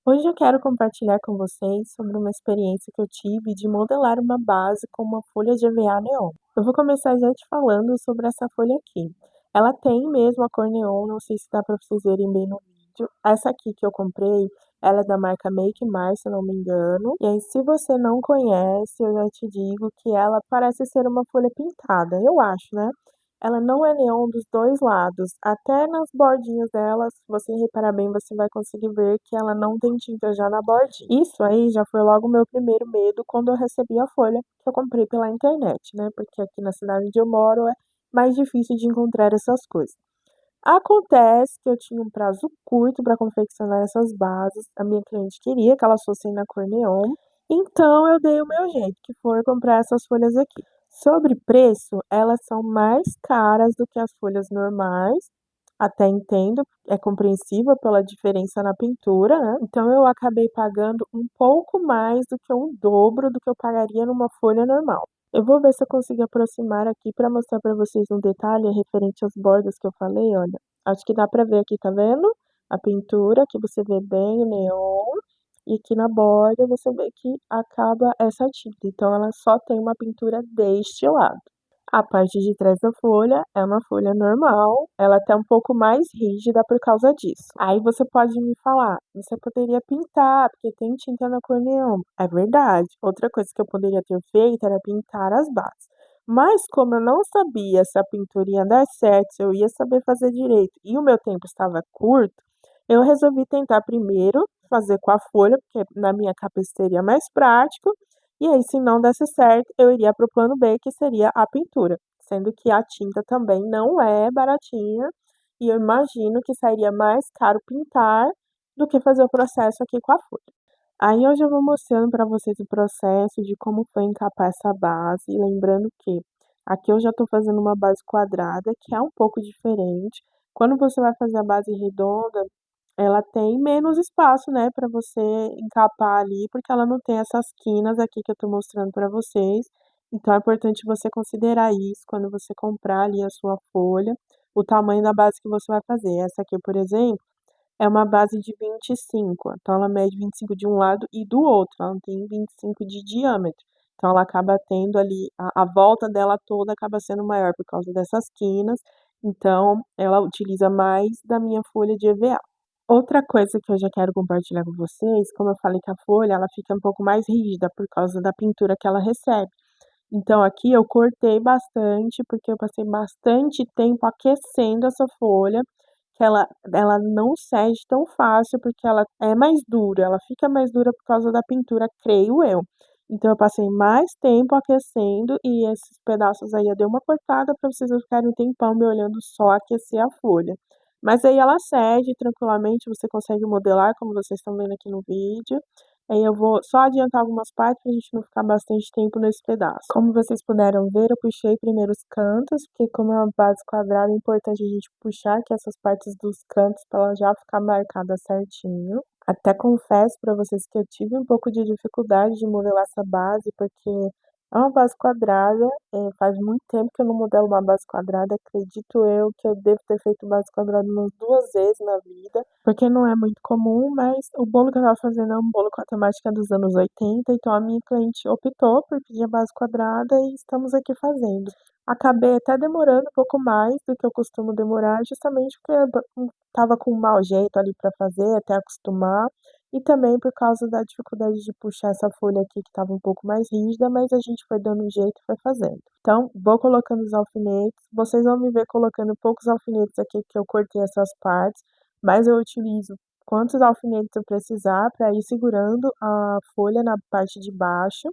Hoje eu quero compartilhar com vocês sobre uma experiência que eu tive de modelar uma base com uma folha de EVA neon. Eu vou começar já te falando sobre essa folha aqui. Ela tem mesmo a cor neon, não sei se dá para vocês verem bem no vídeo. Essa aqui que eu comprei, ela é da marca Make My, se eu não me engano. E aí, se você não conhece, eu já te digo que ela parece ser uma folha pintada, eu acho, né? Ela não é neon dos dois lados. Até nas bordinhas dela, se você reparar bem, você vai conseguir ver que ela não tem tinta já na bordinha. Isso aí já foi logo o meu primeiro medo quando eu recebi a folha que eu comprei pela internet, né? Porque aqui na cidade onde eu moro é mais difícil de encontrar essas coisas. Acontece que eu tinha um prazo curto para confeccionar essas bases. A minha cliente queria que elas fossem na cor neon, então eu dei o meu jeito, que foi comprar essas folhas aqui. Sobre preço, elas são mais caras do que as folhas normais. Até entendo, é compreensível pela diferença na pintura, né? Então eu acabei pagando um pouco mais do que o dobro do que eu pagaria numa folha normal. Eu vou ver se eu consigo aproximar aqui para mostrar para vocês um detalhe referente às bordas que eu falei, olha. Acho que dá para ver aqui, tá vendo? A pintura, que você vê bem o neon, e aqui na borda você vê que acaba essa tinta. Então ela só tem uma pintura deste lado. A parte de trás da folha é uma folha normal, ela é até um pouco mais rígida por causa disso. Aí você pode me falar, você poderia pintar, porque tem tinta na cor neon. É verdade. Outra coisa que eu poderia ter feito era pintar as bases. Mas como eu não sabia se a pintura ia dar certo, se eu ia saber fazer direito e o meu tempo estava curto, eu resolvi tentar primeiro fazer com a folha, porque na minha cabeça seria mais prático, e aí, se não desse certo, eu iria para o plano B, que seria a pintura, sendo que a tinta também não é baratinha, e eu imagino que sairia mais caro pintar do que fazer o processo aqui com a folha. Aí eu já vou mostrando para vocês o processo de como foi encapar essa base, e lembrando que aqui eu já estou fazendo uma base quadrada, que é um pouco diferente. Quando você vai fazer a base redonda, ela tem menos espaço, né, para você encapar ali, porque ela não tem essas quinas aqui que eu tô mostrando para vocês. Então é importante você considerar isso quando você comprar ali a sua folha, o tamanho da base que você vai fazer. Essa aqui, por exemplo, é uma base de 25, então ela mede 25 de um lado e do outro, ela não tem 25 de diâmetro. Então ela acaba tendo ali, a volta dela toda acaba sendo maior por causa dessas quinas, então ela utiliza mais da minha folha de EVA. Outra coisa que eu já quero compartilhar com vocês, como eu falei que a folha ela fica um pouco mais rígida por causa da pintura que ela recebe. Então aqui eu cortei bastante, porque eu passei bastante tempo aquecendo essa folha, que ela não cede tão fácil, porque ela é mais dura, ela fica mais dura por causa da pintura, creio eu. Então eu passei mais tempo aquecendo e esses pedaços aí eu dei uma cortada para vocês não ficarem um tempão me olhando só aquecer a folha. Mas aí ela cede tranquilamente, você consegue modelar, como vocês estão vendo aqui no vídeo. Aí eu vou só adiantar algumas partes para a gente não ficar bastante tempo nesse pedaço. Como vocês puderam ver, eu puxei primeiro os cantos, porque como é uma base quadrada, é importante a gente puxar aqui essas partes dos cantos para ela já ficar marcada certinho. Até confesso para vocês que eu tive um pouco de dificuldade de modelar essa base, porque é uma base quadrada, faz muito tempo que eu não modelo uma base quadrada, acredito eu que eu devo ter feito base quadrada umas 2 vezes na vida, porque não é muito comum, mas o bolo que eu estava fazendo é um bolo com a temática dos anos 80, então a minha cliente optou por pedir a base quadrada e estamos aqui fazendo. Acabei até demorando um pouco mais do que eu costumo demorar, justamente porque eu estava com um mau jeito ali para fazer, até acostumar. E também por causa da dificuldade de puxar essa folha aqui que estava um pouco mais rígida, mas a gente foi dando um jeito e foi fazendo. Então, vou colocando os alfinetes. Vocês vão me ver colocando poucos alfinetes aqui que eu cortei essas partes, mas eu utilizo quantos alfinetes eu precisar para ir segurando a folha na parte de baixo.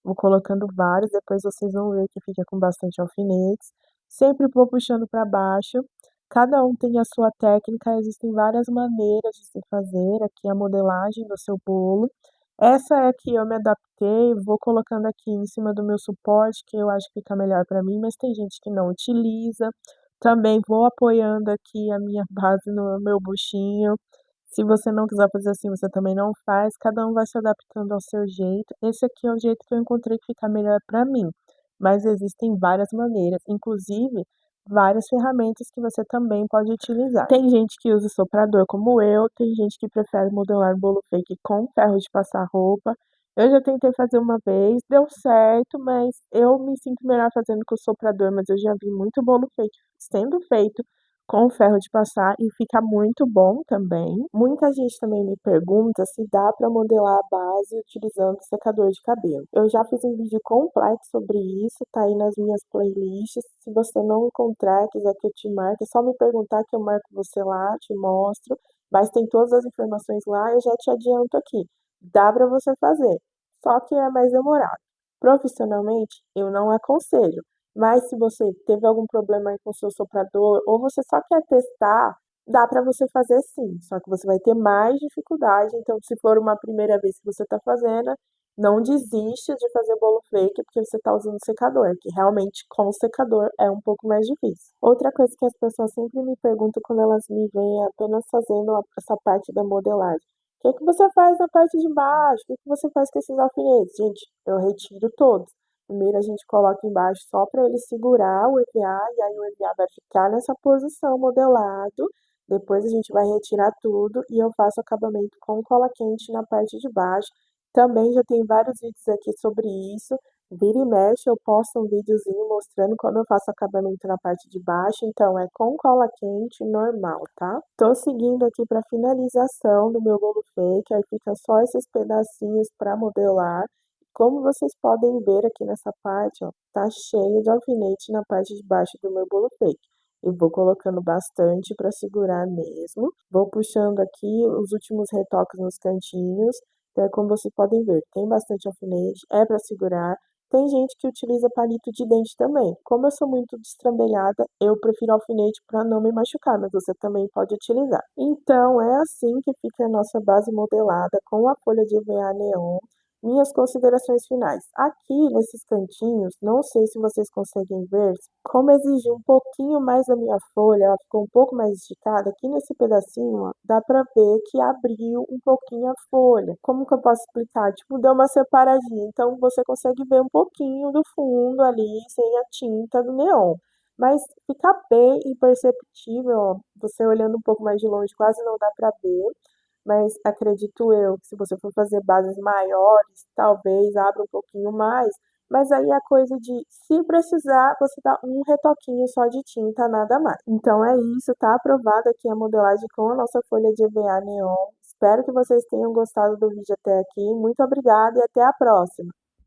Vou colocando vários, depois vocês vão ver que fica com bastante alfinetes. Sempre vou puxando para baixo. Cada um tem a sua técnica, existem várias maneiras de se fazer aqui a modelagem do seu bolo. Essa é a que eu me adaptei, vou colocando aqui em cima do meu suporte, que eu acho que fica melhor para mim, mas tem gente que não utiliza. Também vou apoiando aqui a minha base no meu buchinho. Se você não quiser fazer assim, você também não faz, cada um vai se adaptando ao seu jeito. Esse aqui é o jeito que eu encontrei que fica melhor para mim, mas existem várias maneiras, inclusive várias ferramentas que você também pode utilizar. Tem gente que usa soprador como eu, tem gente que prefere modelar bolo fake com ferro de passar roupa. Eu já tentei fazer uma vez, deu certo, mas eu me sinto melhor fazendo com o soprador, mas eu já vi muito bolo fake sendo feito com ferro de passar e fica muito bom também. Muita gente também me pergunta se dá para modelar a base utilizando secador de cabelo. Eu já fiz um vídeo completo sobre isso, tá aí nas minhas playlists. Se você não encontrar, quiser que eu te marque, é só me perguntar que eu marco você lá, te mostro. Mas tem todas as informações lá, eu já te adianto aqui. Dá para você fazer, só que é mais demorado. Profissionalmente, eu não aconselho. Mas se você teve algum problema aí com o seu soprador ou você só quer testar, dá para você fazer sim, só que você vai ter mais dificuldade. Então, se for uma primeira vez que você está fazendo, não desiste de fazer bolo fake porque você está usando secador, que realmente com secador é um pouco mais difícil. Outra coisa que as pessoas sempre me perguntam quando elas me veem apenas fazendo essa parte da modelagem. O que você faz na parte de baixo? O que você faz com esses alfinetes? Gente, eu retiro todos. Primeiro a gente coloca embaixo só para ele segurar o EVA, e aí o EVA vai ficar nessa posição modelado. Depois a gente vai retirar tudo e eu faço acabamento com cola quente na parte de baixo. Também já tem vários vídeos aqui sobre isso. Vira e mexe, eu posto um videozinho mostrando como eu faço acabamento na parte de baixo. Então, é com cola quente normal, tá? Tô seguindo aqui para finalização do meu bolo fake. Aí fica só esses pedacinhos para modelar. Como vocês podem ver aqui nessa parte, ó, tá cheio de alfinete na parte de baixo do meu bolo fake. Eu vou colocando bastante para segurar mesmo. Vou puxando aqui os últimos retoques nos cantinhos. Então, como vocês podem ver, tem bastante alfinete, é para segurar. Tem gente que utiliza palito de dente também. Como eu sou muito destrambelhada, eu prefiro alfinete para não me machucar, mas você também pode utilizar. Então, é assim que fica a nossa base modelada com a folha de EVA neon. Minhas considerações finais. Aqui nesses cantinhos, não sei se vocês conseguem ver, como exige um pouquinho mais da minha folha, ela ficou um pouco mais esticada. Aqui nesse pedacinho, ó, dá pra ver que abriu um pouquinho a folha. Como que eu posso explicar? Tipo, deu uma separadinha. Então você consegue ver um pouquinho do fundo ali, sem a tinta do neon. Mas fica bem imperceptível, ó. Você olhando um pouco mais de longe, quase não dá pra ver. Mas acredito eu que se você for fazer bases maiores, talvez abra um pouquinho mais. Mas aí é coisa de, se precisar, você dá um retoquinho só de tinta, nada mais. Então é isso, tá aprovada aqui a modelagem com a nossa folha de EVA neon. Espero que vocês tenham gostado do vídeo até aqui. Muito obrigada e até a próxima!